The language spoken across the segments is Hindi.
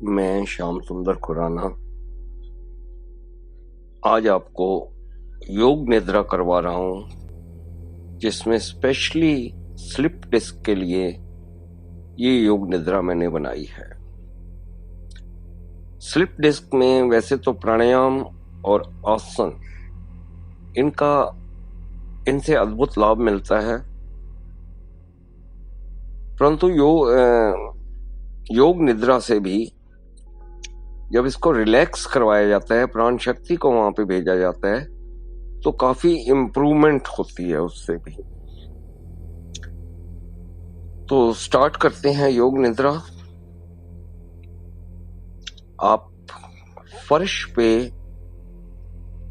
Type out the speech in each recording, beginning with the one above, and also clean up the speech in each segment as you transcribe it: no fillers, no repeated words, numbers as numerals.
मैं श्याम सुंदर खुराना आज आपको योग निद्रा करवा रहा हूं, जिसमें स्पेशली स्लिप डिस्क के लिए ये योग निद्रा मैंने बनाई है। स्लिप डिस्क में वैसे तो प्राणायाम और आसन इनसे अद्भुत लाभ मिलता है, परंतु योग निद्रा से भी जब इसको रिलैक्स करवाया जाता है, प्राण शक्ति को वहां पे भेजा जाता है, तो काफी इम्प्रूवमेंट होती है उससे भी। तो स्टार्ट करते हैं योग निद्रा। आप फर्श पे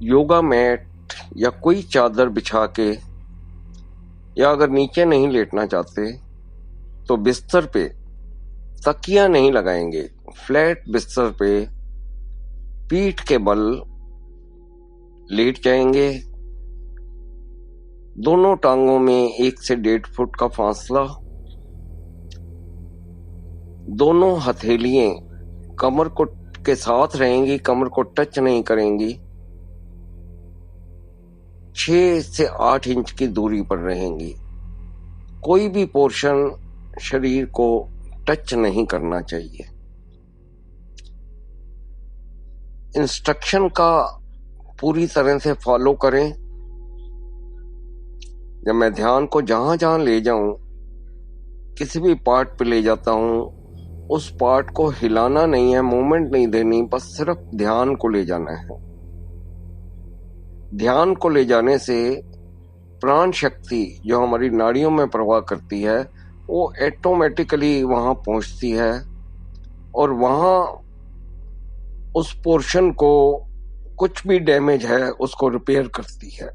योगा मैट या कोई चादर बिछा के, या अगर नीचे नहीं लेटना चाहते तो बिस्तर पे तकिया नहीं लगाएंगे, फ्लैट बिस्तर पे पीठ के बल लेट जाएंगे। दोनों टांगों में 1 से 1.5 फुट का फासला। दोनों हथेलियां कमर को के साथ रहेंगी, कमर को टच नहीं करेंगी। 6 से 8 इंच की दूरी पर रहेंगी। कोई भी पोर्शन शरीर को टच नहीं करना चाहिए। इंस्ट्रक्शन का पूरी तरह से फॉलो करें। जब मैं ध्यान को जहां जहां ले जाऊं, किसी भी पार्ट पे ले जाता हूं, उस पार्ट को हिलाना नहीं है, मूवमेंट नहीं देनी, बस सिर्फ ध्यान को ले जाना है। ध्यान को ले जाने से प्राण शक्ति जो हमारी नाड़ियों में प्रवाह करती है, वो ऑटोमेटिकली वहां पहुंचती है और वहां उस पोर्शन को, कुछ भी डैमेज है उसको रिपेयर करती है।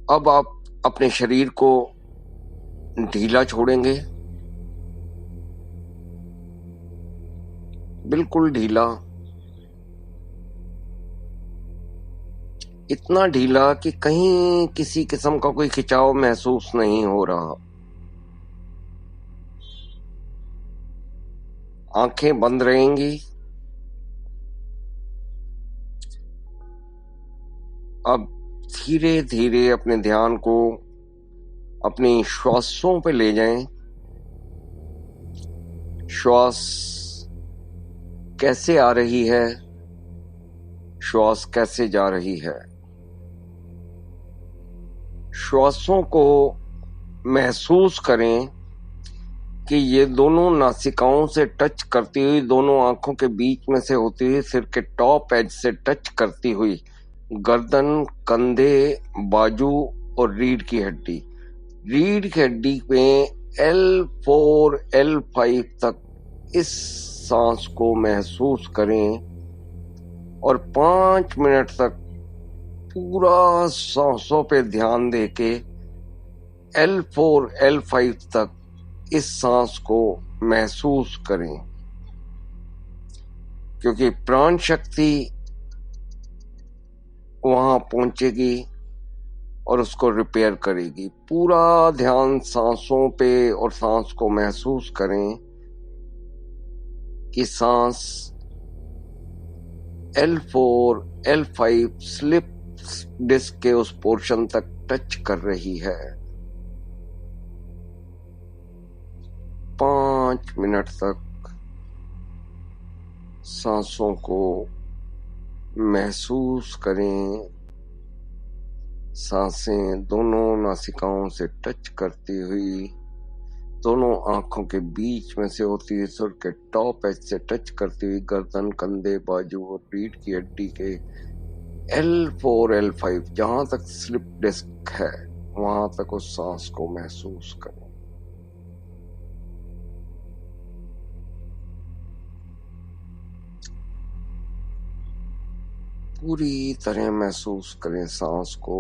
अब आप अपने शरीर को ढीला छोड़ेंगे, बिल्कुल ढीला, इतना ढीला कि कहीं किसी किस्म का कोई खिंचाव महसूस नहीं हो रहा। आंखें बंद रहेंगी। अब धीरे धीरे अपने ध्यान को अपनी श्वासों पे ले जाएं। श्वास कैसे आ रही है, श्वास कैसे जा रही है। श्वासों को महसूस करें कि ये दोनों नासिकाओं से टच करती हुई, दोनों आंखों के बीच में से होती हुई, सिर के टॉप एज से टच करती हुई गर्दन, कंधे, बाजू और रीढ़ की हड्डी। रीढ़ की हड्डी में L4, L5 तक इस सांस को महसूस करें और 5 मिनट तक पूरा सांसों पे ध्यान देके L4, L5 तक इस सांस को महसूस करें, क्योंकि प्राण शक्ति वहां पहुंचेगी और उसको रिपेयर करेगी। पूरा ध्यान सांसों पे और सांस को महसूस करें कि सांस L4, L5 स्लिप डिस्क के उस पोर्शन तक टच कर रही है। 5 मिनट तक सांसों को महसूस करें। सांसें दोनों नासिकाओं से टच करती हुई, दोनों आंखों के बीच में से होती हुई, सिर के टॉप एज से टच करती हुई गर्दन, कंधे, बाजू और रीढ़ की हड्डी के L4, L5 जहां तक स्लिप डिस्क है, वहां तक उस सांस को महसूस करें। पूरी तरह महसूस करें सांस को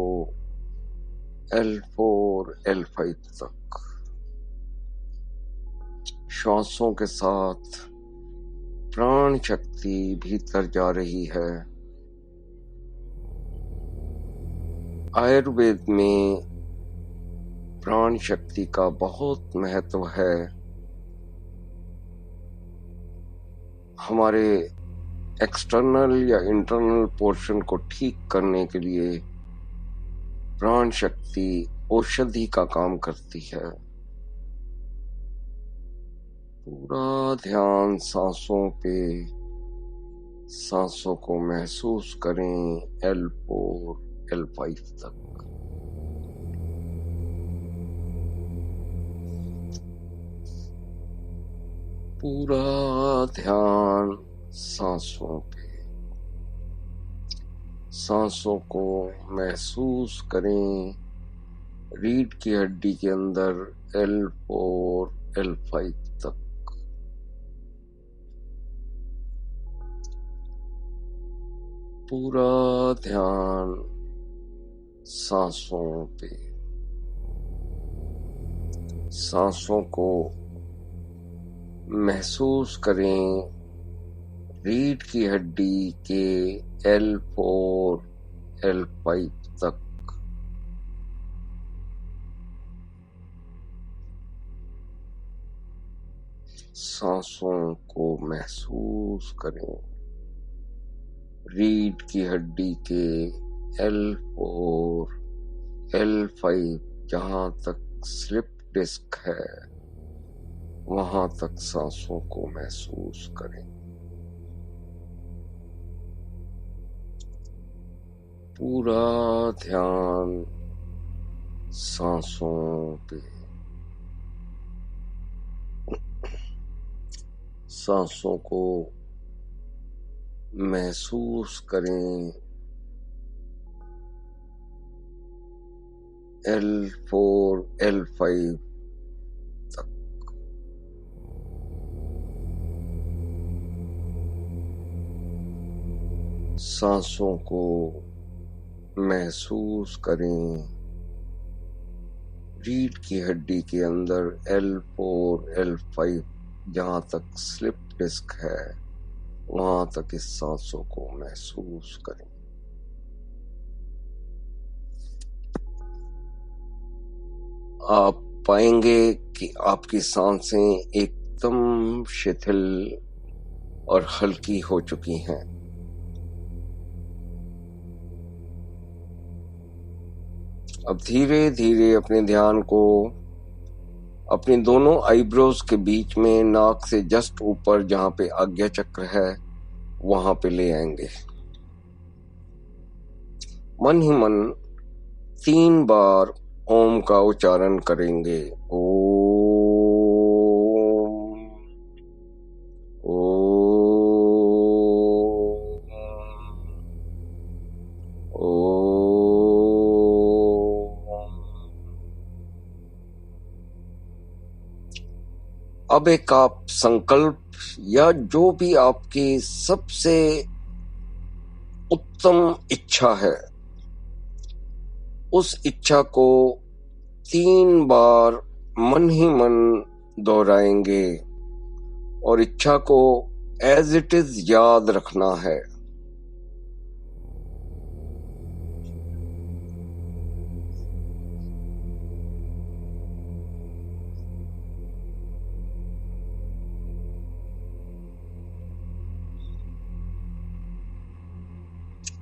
L4, L5 तक। श्वासों के साथ प्राण शक्ति भीतर जा रही है। आयुर्वेद में प्राण प्राण शक्ति का बहुत महत्व है। हमारे एक्सटर्नल या इंटरनल पोर्शन को ठीक करने के लिए प्राण शक्ति औषधि का काम करती है। पूरा ध्यान सांसों पे, सांसों को महसूस करें L4 L5 तक। पूरा ध्यान सांसों पे, सांसों को महसूस करें रीढ़ की हड्डी के अंदर L4 L5 तक। पूरा ध्यान सांसों पे, सांसों को महसूस करें रीढ़ की हड्डी के L4 L5 तक। सांसों को महसूस करें रीढ़ की हड्डी के L4 L5, जहां तक स्लिप डिस्क है वहां तक सांसों को महसूस करें। पूरा ध्यान सांसों पे, सांसों को महसूस करें L4 L5 तक। सांसों को महसूस करें रीढ़ की हड्डी के अंदर L4 L5, जहां तक स्लिप डिस्क है वहां तक इस सांसों को महसूस करें। आप पाएंगे कि आपकी सांसें एकदम शिथिल और हल्की हो चुकी हैं। अब धीरे धीरे अपने ध्यान को अपनी दोनों आईब्रोज के बीच में, नाक से जस्ट ऊपर जहां पे आज्ञा चक्र है वहां पे ले आएंगे। मन ही मन 3 बार ओम का उच्चारण करेंगे। ओम अब एक आप संकल्प या जो भी आपकी सबसे उत्तम इच्छा है उस इच्छा को 3 बार मन ही मन दोहराएंगे और इच्छा को एज इट इज याद रखना है।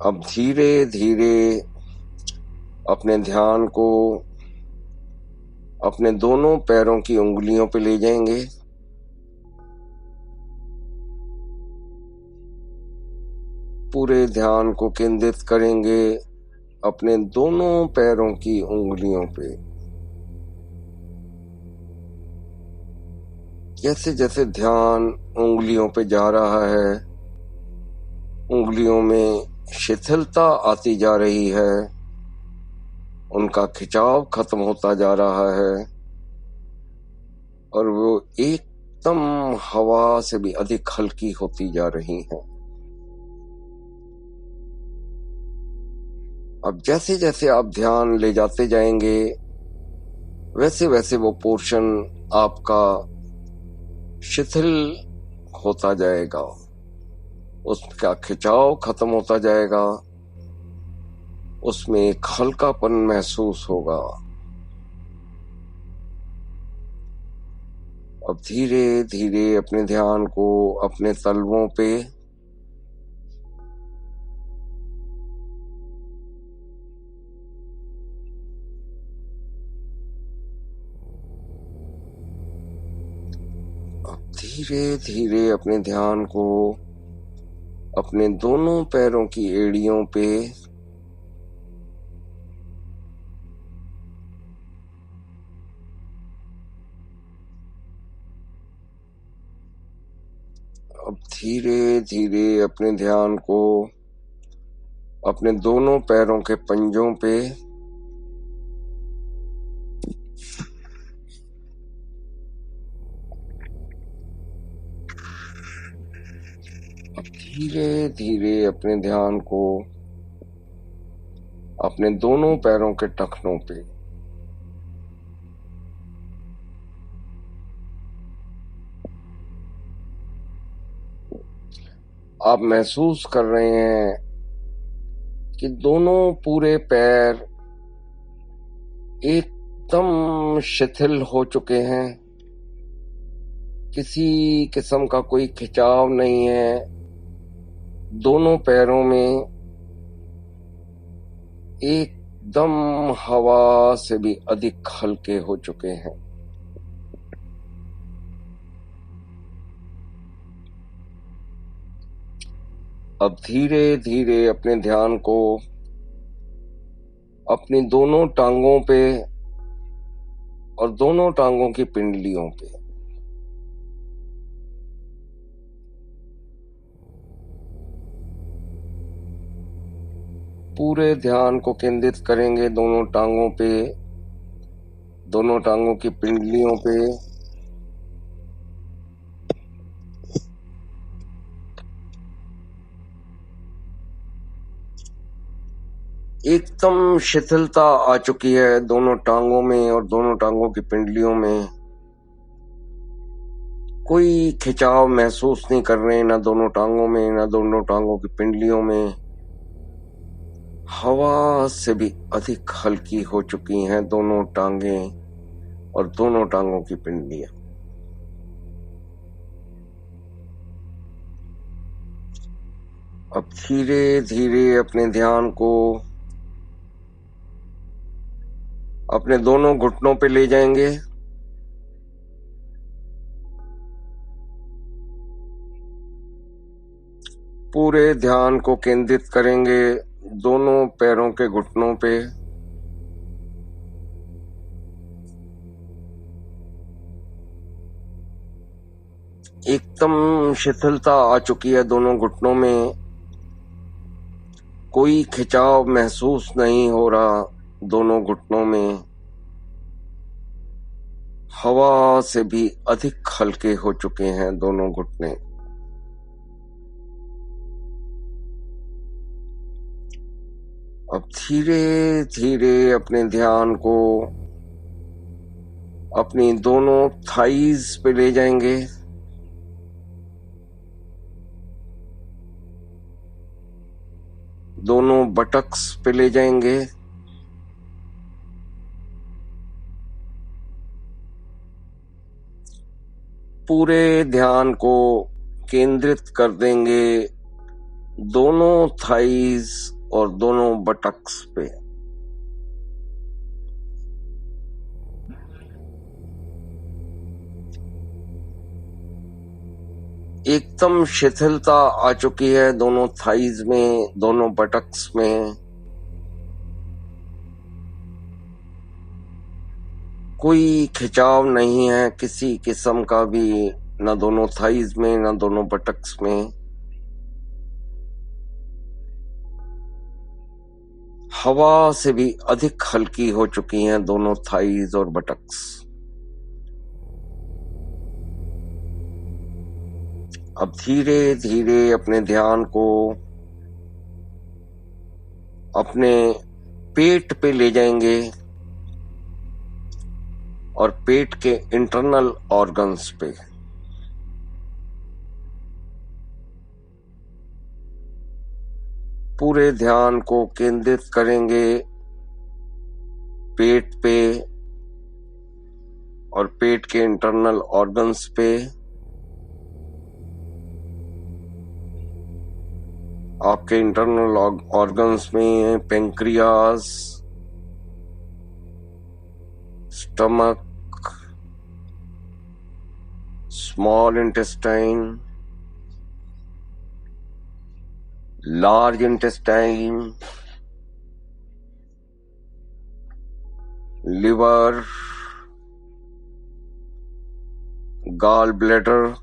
अब धीरे धीरे अपने ध्यान को अपने दोनों पैरों की उंगलियों पे ले जाएंगे। पूरे ध्यान को केंद्रित करेंगे अपने दोनों पैरों की उंगलियों पे। जैसे जैसे ध्यान उंगलियों पे जा रहा है, उंगलियों में शिथिलता आती जा रही है, उनका खिंचाव खत्म होता जा रहा है और वो एकदम हवा से भी अधिक हल्की होती जा रही हैं। अब जैसे जैसे आप ध्यान ले जाते जाएंगे वैसे वैसे वो पोर्शन आपका शिथिल होता जाएगा, उसका खिंचाव खत्म होता जाएगा, उसमें एक हल्कापन महसूस होगा। अब धीरे धीरे अपने ध्यान को अपने तलवों पे, अब धीरे धीरे अपने ध्यान को अपने दोनों पैरों की एड़ियों पे, अब धीरे धीरे अपने ध्यान को अपने दोनों पैरों के पंजों पे, अब धीरे धीरे अपने ध्यान को अपने दोनों पैरों के टखनों पे, आप महसूस कर रहे हैं कि दोनों पूरे पैर एकदम शिथिल हो चुके हैं, किसी किस्म का कोई खिंचाव नहीं है, दोनों पैरों में एकदम हवा से भी अधिक हल्के हो चुके हैं। अब धीरे धीरे अपने ध्यान को अपनी दोनों टांगों पे और दोनों टांगों की पिंडलियों पे, पूरे ध्यान को केंद्रित करेंगे दोनों टांगों पे, दोनों टांगों की पिंडलियों पे, एकदम शिथिलता आ चुकी है दोनों टांगों में और दोनों टांगों की पिंडलियों में, कोई खिंचाव महसूस नहीं कर रहे, ना दोनों टांगों में ना दोनों टांगों की पिंडलियों में, हवा से भी अधिक हल्की हो चुकी हैं दोनों टांगें और दोनों टांगों की पिंडलियां। अब धीरे धीरे अपने ध्यान को अपने दोनों घुटनों पे ले जाएंगे, पूरे ध्यान को केंद्रित करेंगे दोनों पैरों के घुटनों पे, एकदम शिथिलता आ चुकी है दोनों घुटनों में, कोई खिंचाव महसूस नहीं हो रहा दोनों घुटनों में, हवा से भी अधिक हल्के हो चुके हैं दोनों घुटने। अब धीरे धीरे अपने ध्यान को अपनी दोनों थाइज पे ले जाएंगे, दोनों बटक्स पे ले जाएंगे, पूरे ध्यान को केंद्रित कर देंगे दोनों थाइज और दोनों बटक्स पे। एकदम शिथिलता आ चुकी है दोनों थाइज में, दोनों बटक्स में, कोई खिंचाव नहीं है किसी किस्म का भी, ना दोनों थाइज में ना दोनों बटक्स में, हवा से भी अधिक हल्की हो चुकी हैं दोनों थाइज और बटक्स। अब धीरे धीरे अपने ध्यान को अपने पेट पे ले जाएंगे और पेट के इंटरनल ऑर्गन्स पे, पूरे ध्यान को केंद्रित करेंगे पेट पे और पेट के इंटरनल ऑर्गन्स पे आपके इंटरनल ऑर्गन्स में pancreas, stomach, small intestine, large intestine, liver, gall bladder,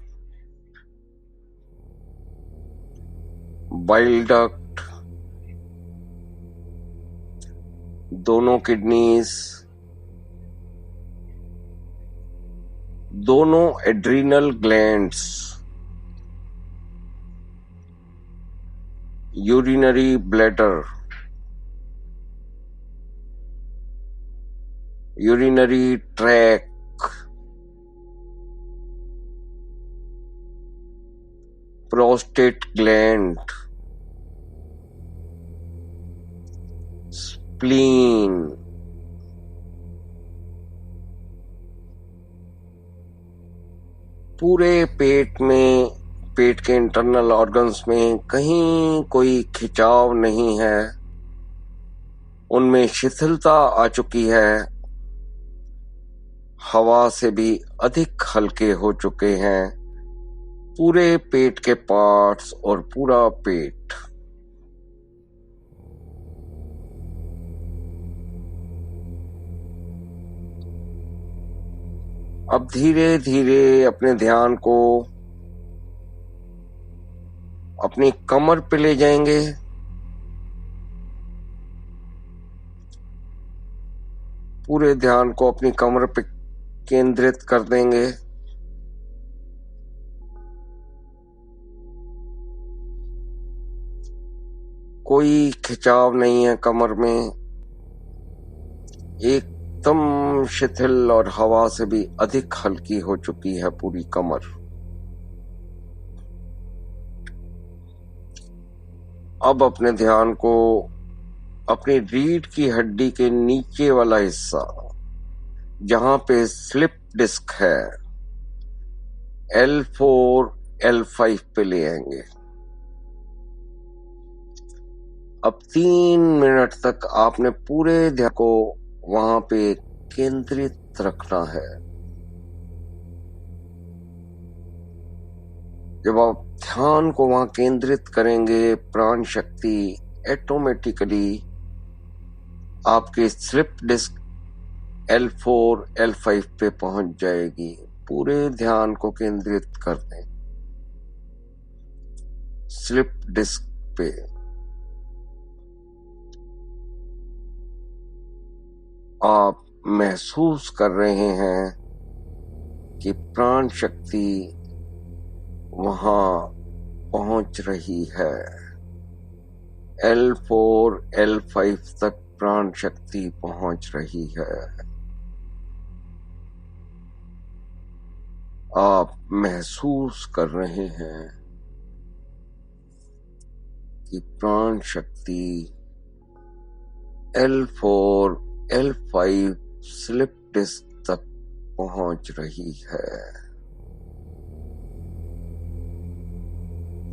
bile duct, दोनों किडनीज, दोनों adrenal glands, urinary bladder, urinary track, prostate gland, spleen, पूरे पेट में, पेट के इंटरनल ऑर्गन्स में कहीं कोई खिंचाव नहीं है, उनमें शिथिलता आ चुकी है, हवा से भी अधिक हल्के हो चुके हैं पूरे पेट के पार्ट्स और पूरा पेट। अब धीरे धीरे अपने ध्यान को अपनी कमर पे ले जाएंगे। पूरे ध्यान को अपनी कमर पे केंद्रित कर देंगे। कोई खिंचाव नहीं है कमर में, एकदम शिथिल और हवा से भी अधिक हल्की हो चुकी है पूरी कमर। अब अपने ध्यान को अपनी रीढ़ की हड्डी के नीचे वाला हिस्सा, जहां पे स्लिप डिस्क है, L4 L5 पे ले आएंगे। अब 3 मिनट तक आपने पूरे ध्यान को वहां पे केंद्रित रखना है। जब आप ध्यान को वहां केंद्रित करेंगे, प्राण शक्ति ऑटोमेटिकली आपके स्लिप डिस्क L4 L5 पे पहुंच जाएगी। पूरे ध्यान को केंद्रित कर दें स्लिप डिस्क पे। आप महसूस कर रहे हैं कि प्राण शक्ति वहां पहुंच रही है। L4 L5 तक प्राण शक्ति पहुंच रही है। आप महसूस कर रहे हैं कि प्राण शक्ति L4 L5 स्लिप डिस्क तक पहुंच रही है।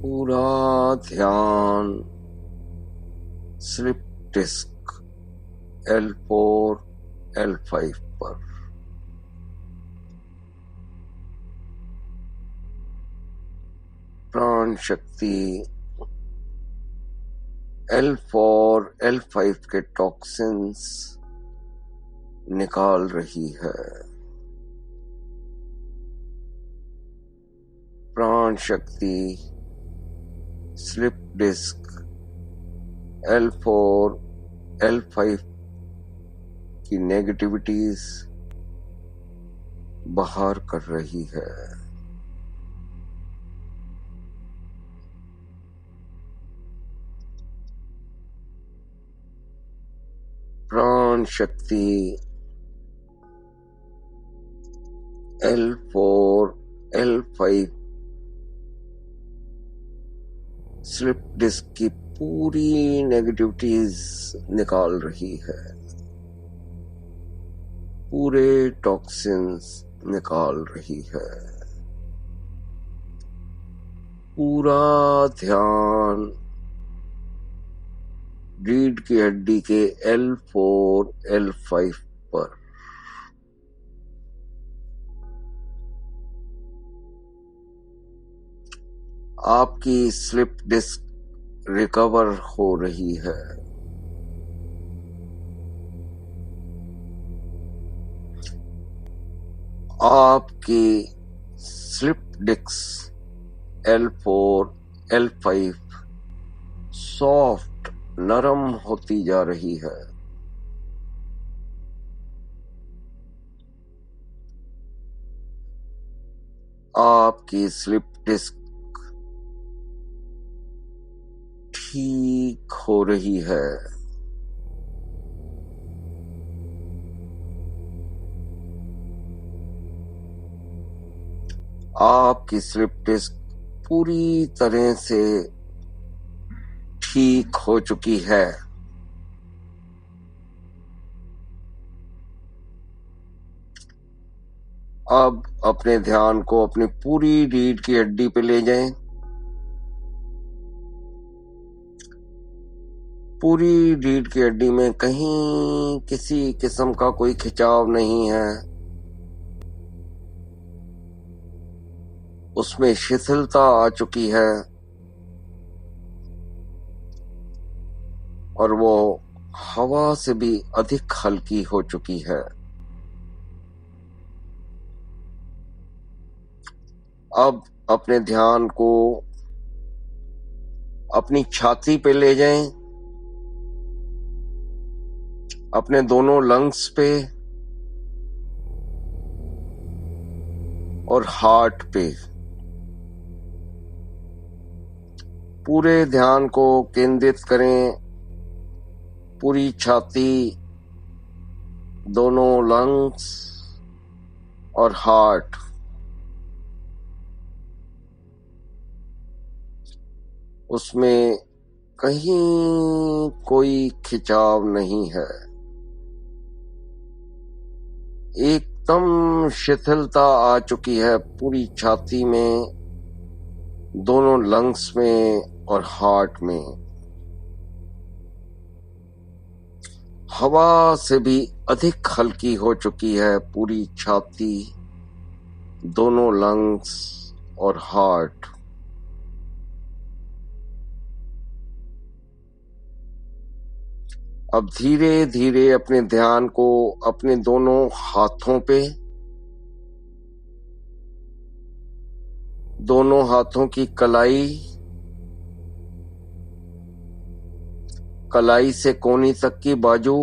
पूरा ध्यान स्लिप डिस्क L4 L5 पर। प्राण शक्ति L4 L5 के टॉक्सिन्स निकाल रही है। प्राण शक्ति स्लिप डिस्क L4 L5 की नेगेटिविटीज बाहर कर रही है। प्राण शक्ति L4 L5 स्लिप डिस्क की पूरी नेगेटिविटीज निकाल रही है। पूरे टॉक्सिन्स निकाल रही है। पूरा ध्यान रीढ़ की हड्डी के L4 L5 पर। आपकी स्लिप डिस्क रिकवर हो रही है। आपकी slip disc L4 L5 soft नरम होती जा रही है। आपकी स्लिप डिस्क ठीक हो रही है। आपकी स्लिप डिस्क पूरी तरह से ठीक हो चुकी है। अब अपने ध्यान को अपनी पूरी रीढ़ की हड्डी पे ले जाएं। पूरी रीढ़ की हड्डी में कहीं किसी किस्म का कोई खिंचाव नहीं है। उसमें शिथिलता आ चुकी है और वो हवा से भी अधिक हल्की हो चुकी है। अब अपने ध्यान को अपनी छाती पे ले जाएं, अपने दोनों लंग्स पे और हार्ट पे। पूरे ध्यान को केंद्रित करें। पूरी छाती, दोनों लंग्स और हार्ट। उसमें कहीं कोई खिंचाव नहीं है। एकदम शिथिलता आ चुकी है पूरी छाती में, दोनों लंग्स में और हार्ट में। हवा से भी अधिक हल्की हो चुकी है पूरी छाती, दोनों लंग्स और हार्ट। अब धीरे धीरे अपने ध्यान को अपने दोनों हाथों पे, दोनों हाथों की कलाई, कलाई से कोहनी तक की बाजू,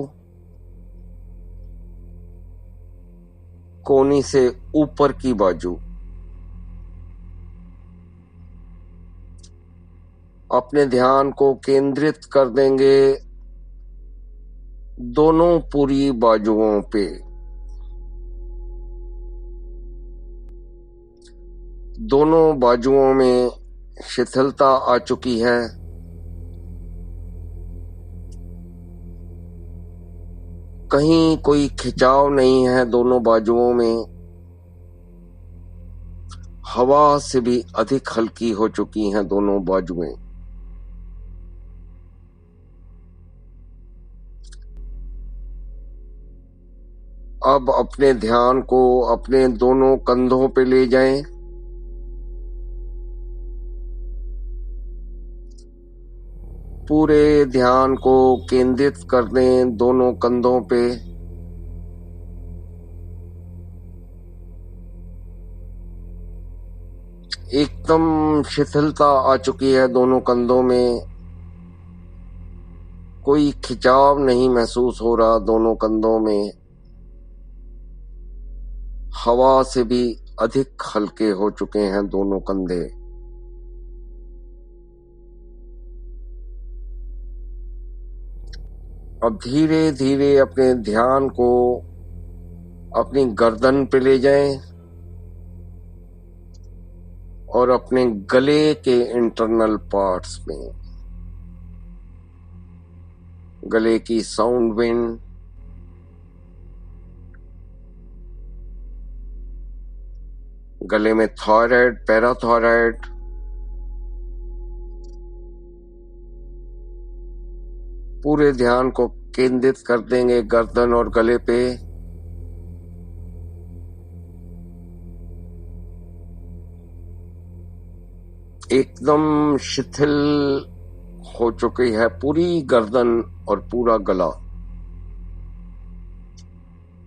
कोहनी से ऊपर की बाजू। अपने ध्यान को केंद्रित कर देंगे दोनों पूरी बाजुओं पे। दोनों बाजुओं में शिथिलता आ चुकी है। कहीं कोई खिंचाव नहीं है दोनों बाजुओं में। हवा से भी अधिक हल्की हो चुकी हैं दोनों बाजुएं। अब अपने ध्यान को अपने दोनों कंधों पे ले जाएं। पूरे ध्यान को केंद्रित कर दें दोनों कंधों पे। एकदम शिथिलता आ चुकी है दोनों कंधों में। कोई खिंचाव नहीं महसूस हो रहा दोनों कंधों में। हवा से भी अधिक हल्के हो चुके हैं दोनों कंधे। अब धीरे धीरे अपने ध्यान को अपनी गर्दन पे ले जाएं और अपने गले के इंटरनल पार्ट्स में, गले की साउंड विंड, गले में थायराइड, पैराथायराइड, पूरे ध्यान को केंद्रित कर देंगे गर्दन और गले पे। एकदम शिथिल हो चुकी है पूरी गर्दन और पूरा गला।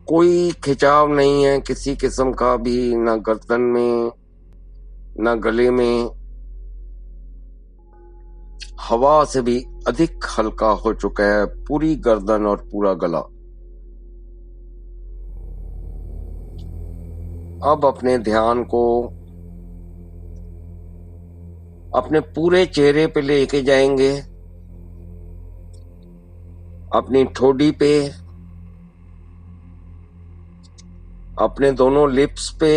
कोई खिंचाव नहीं है किसी किस्म का भी, ना गर्दन में ना गले में। हवा से भी अधिक हल्का हो चुका है पूरी गर्दन और पूरा गला। अब अपने ध्यान को अपने पूरे चेहरे पे लेके जाएंगे, अपनी ठोडी पे, अपने दोनों लिप्स पे,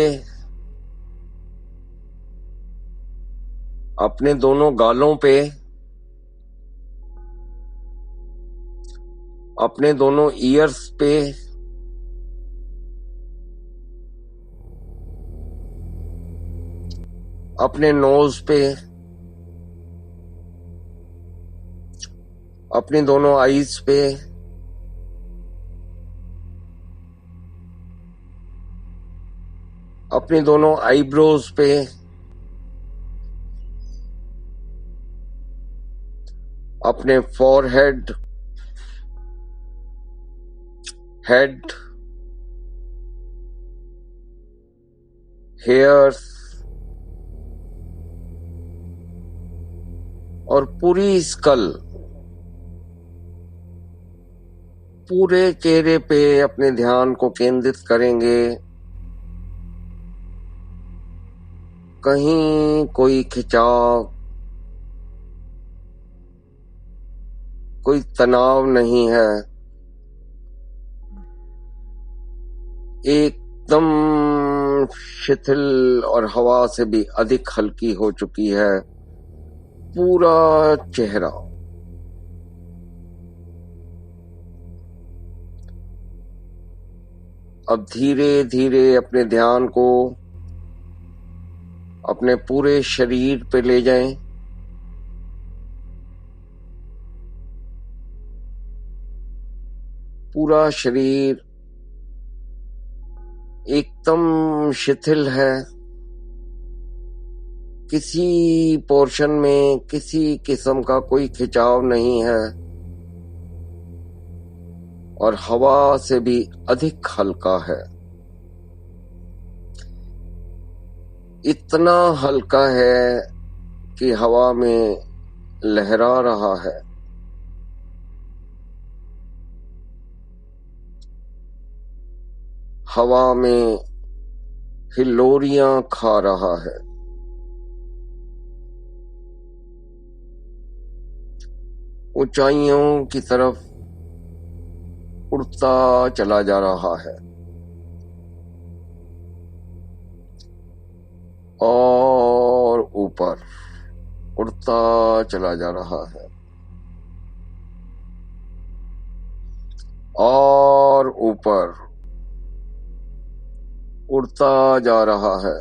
अपने दोनों गालों पे, अपने दोनों ईयर्स पे, अपने नोज पे, अपनी दोनों आईज पे, अपनी दोनों आईब्रोज पे, अपने फोरहेड, हेड, हेयर्स और पूरी स्कल, पूरे चेहरे पे अपने ध्यान को केंद्रित करेंगे। कहीं कोई खिंचाव, कोई तनाव नहीं है। एकदम शिथिल और हवा से भी अधिक हल्की हो चुकी है पूरा चेहरा। अब धीरे धीरे अपने ध्यान को अपने पूरे शरीर पे ले जाएं। पूरा शरीर एकदम शिथिल है, किसी पोर्शन में किसी किस्म का कोई खिंचाव नहीं है और हवा से भी अधिक हल्का है। इतना हल्का है कि हवा में लहरा रहा है। हवा में हिलोरियां खा रहा है। ऊंचाइयों की तरफ उड़ता चला जा रहा है और ऊपर उड़ता चला जा रहा है और ऊपर उड़ता जा रहा है।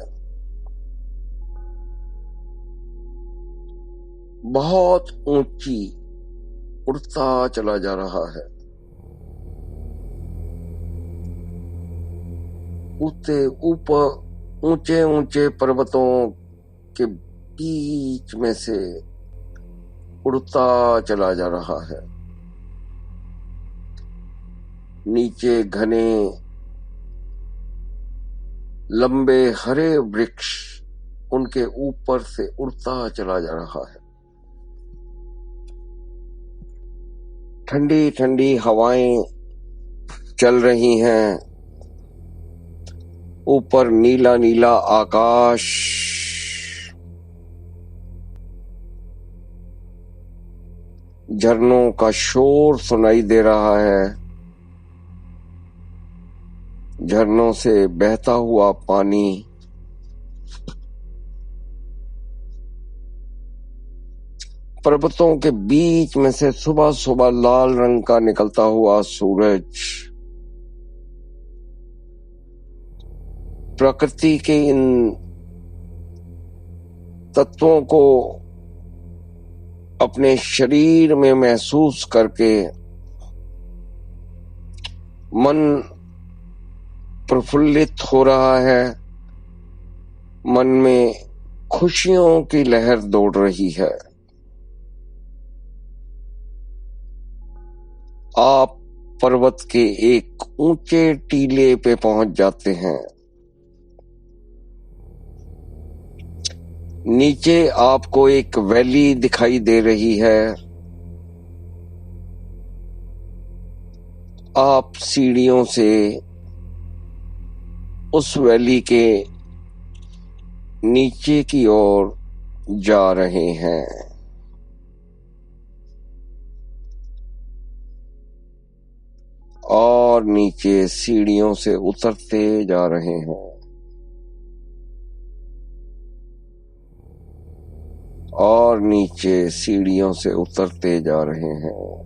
बहुत ऊंची उड़ता चला जा रहा है। ऊपर ऊंचे ऊंचे पर्वतों के बीच में से उड़ता चला जा रहा है। नीचे घने लंबे हरे वृक्ष उनके ऊपर से उड़ता चला जा रहा है। ठंडी ठंडी हवाएं चल रही हैं। ऊपर नीला नीला आकाश, झरनों का शोर सुनाई दे रहा है। झरनों से बहता हुआ पानी, पर्वतों के बीच में से सुबह सुबह लाल रंग का निकलता हुआ सूरज, प्रकृति के इन तत्वों को अपने शरीर में महसूस करके मन प्रफुल्लित हो रहा है, मन में खुशियों की लहर दौड़ रही है। आप पर्वत के एक ऊंचे टीले पे पहुंच जाते हैं। नीचे आपको एक वैली दिखाई दे रही है। आप सीढ़ियों से उस वैली के नीचे की ओर जा रहे हैं। और नीचे सीढ़ियों से उतरते जा रहे हैं। और नीचे सीढ़ियों से उतरते जा रहे हैं।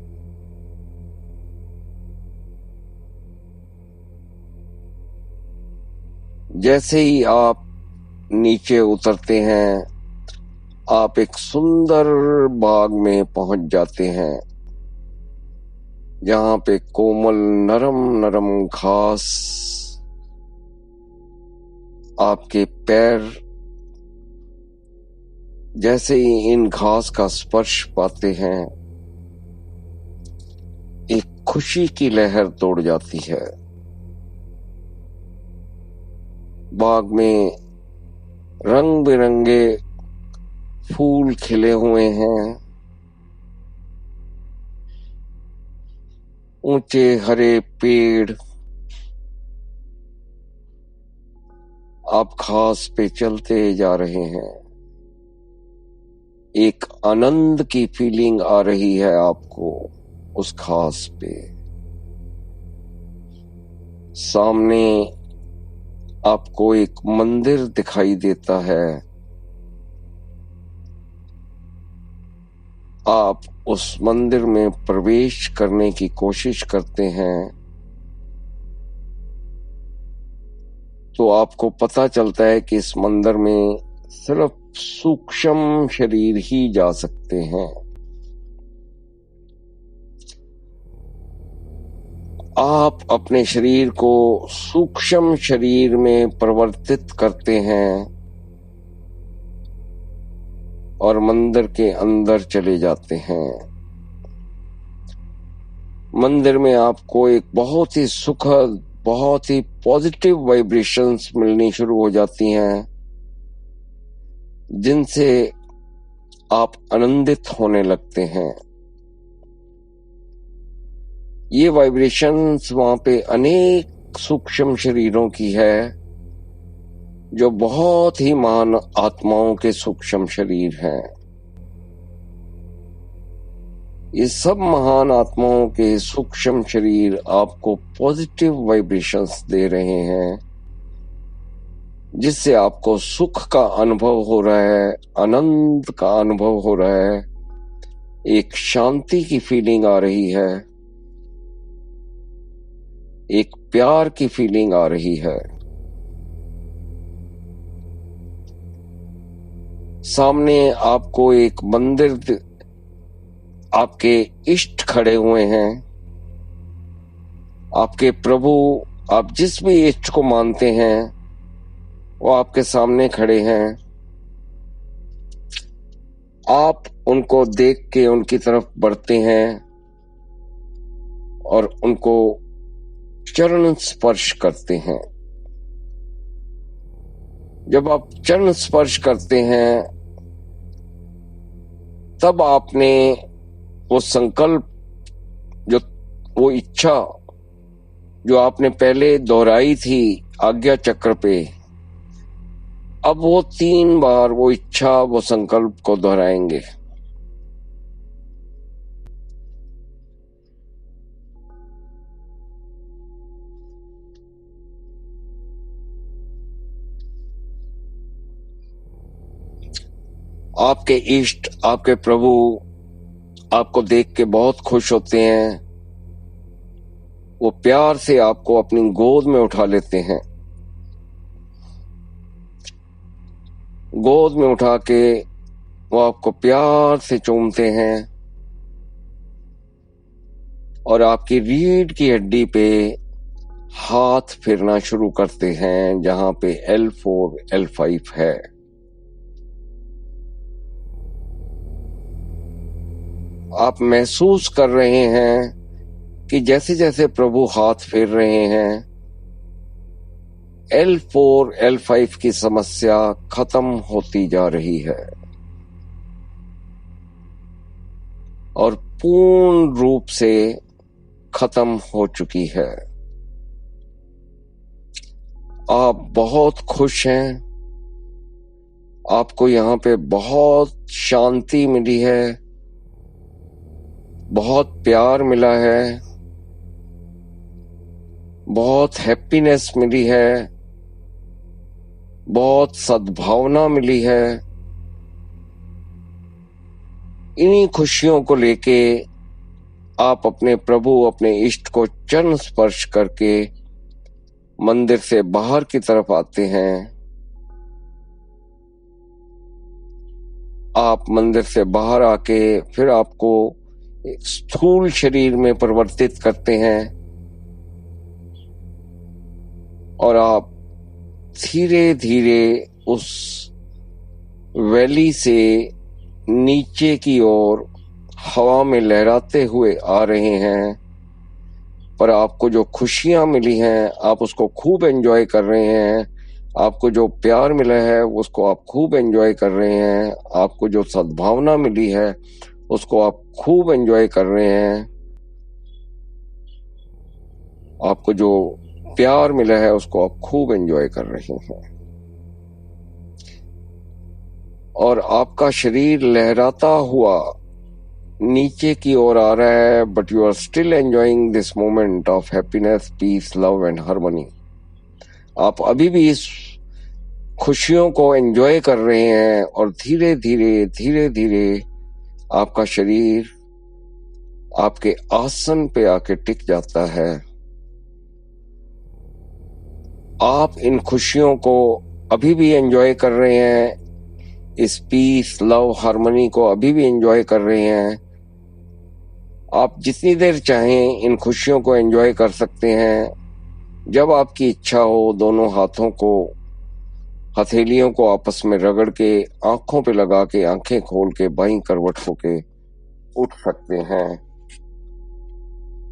जैसे ही आप नीचे उतरते हैं, आप एक सुंदर बाग में पहुंच जाते हैं, जहां पे कोमल नरम नरम घास आपके पैर जैसे ही इन घास का स्पर्श पाते हैं, एक खुशी की लहर दौड़ जाती है। बाग में रंग बिरंगे फूल खिले हुए हैं। ऊंचे हरे पेड़, आप घास पे चलते जा रहे हैं। एक आनंद की फीलिंग आ रही है आपको उस घास पे। सामने आपको एक मंदिर दिखाई देता है। आप उस मंदिर में प्रवेश करने की कोशिश करते हैं, तो आपको पता चलता है कि इस मंदिर में सिर्फ सूक्ष्म शरीर ही जा सकते हैं। आप अपने शरीर को सूक्ष्म शरीर में परिवर्तित करते हैं और मंदिर के अंदर चले जाते हैं। मंदिर में आपको एक बहुत ही सुखद, बहुत ही पॉजिटिव वाइब्रेशंस मिलनी शुरू हो जाती हैं, जिनसे आप आनंदित होने लगते हैं। ये वाइब्रेशंस वहां पे अनेक सूक्ष्म शरीरों की है, जो बहुत ही महान आत्माओं के सूक्ष्म शरीर हैं। ये सब महान आत्माओं के सूक्ष्म शरीर आपको पॉजिटिव वाइब्रेशंस दे रहे हैं, जिससे आपको सुख का अनुभव हो रहा है, आनंद का अनुभव हो रहा है, एक शांति की फीलिंग आ रही है, एक प्यार की फीलिंग आ रही है। सामने आपको एक मंदिर, आपके इष्ट खड़े हुए हैं। आपके प्रभु, आप जिस भी इष्ट को मानते हैं, वो आपके सामने खड़े हैं। आप उनको देख के उनकी तरफ बढ़ते हैं और उनको चरण स्पर्श करते हैं। जब आप चरण स्पर्श करते हैं, तब आपने वो संकल्प, वो इच्छा जो आपने पहले दोहराई थी आज्ञा चक्र पे, अब वो 3 बार वो इच्छा, वो संकल्प को दोहराएंगे। आपके इष्ट, आपके प्रभु आपको देख के बहुत खुश होते हैं। वो प्यार से आपको अपनी गोद में उठा लेते हैं। गोद में उठा के वो आपको प्यार से चूमते हैं और आपकी रीढ़ की हड्डी पे हाथ फिरना शुरू करते हैं जहां पे L4 L5 है। आप महसूस कर रहे हैं कि जैसे जैसे प्रभु हाथ फेर रहे हैं L4 L5 की समस्या खत्म होती जा रही है और पूर्ण रूप से खत्म हो चुकी है। आप बहुत खुश हैं, आपको यहाँ पे बहुत शांति मिली है, बहुत प्यार मिला है, बहुत हैप्पीनेस मिली है, बहुत सद्भावना मिली है। इन्हीं खुशियों को लेके आप अपने प्रभु, अपने इष्ट को चरण स्पर्श करके मंदिर से बाहर की तरफ आते हैं। आप मंदिर से बाहर आके फिर आपको स्थूल शरीर में परिवर्तित करते हैं और आप धीरे धीरे उस वैली से नीचे की ओर हवा में लहराते हुए आ रहे हैं। पर आपको जो खुशियां मिली हैं आप उसको खूब एंजॉय कर रहे हैं, आपको जो प्यार मिला है उसको आप खूब एंजॉय कर रहे हैं, आपको जो सद्भावना मिली है उसको आप खूब एंजॉय कर रहे हैं, आपको जो प्यार मिला है उसको आप खूब एंजॉय कर रहे हैं और आपका शरीर लहराता हुआ नीचे की ओर आ रहा है, but you are still enjoying this moment of happiness, peace, love and harmony. आप अभी भी इस खुशियों को एंजॉय कर रहे हैं और धीरे धीरे आपका शरीर आपके आसन पे आके टिक जाता है। आप इन खुशियों को अभी भी एंजॉय कर रहे हैं, इस पीस, लव, हार्मनी को अभी भी एंजॉय कर रहे हैं। आप जितनी देर चाहें इन खुशियों को एंजॉय कर सकते हैं। जब आपकी इच्छा हो दोनों हाथों को, हथेलियों को आपस में रगड़ के, आंखों पे लगा के, आंखें खोल के बाईं करवट होके उठ सकते हैं।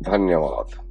धन्यवाद।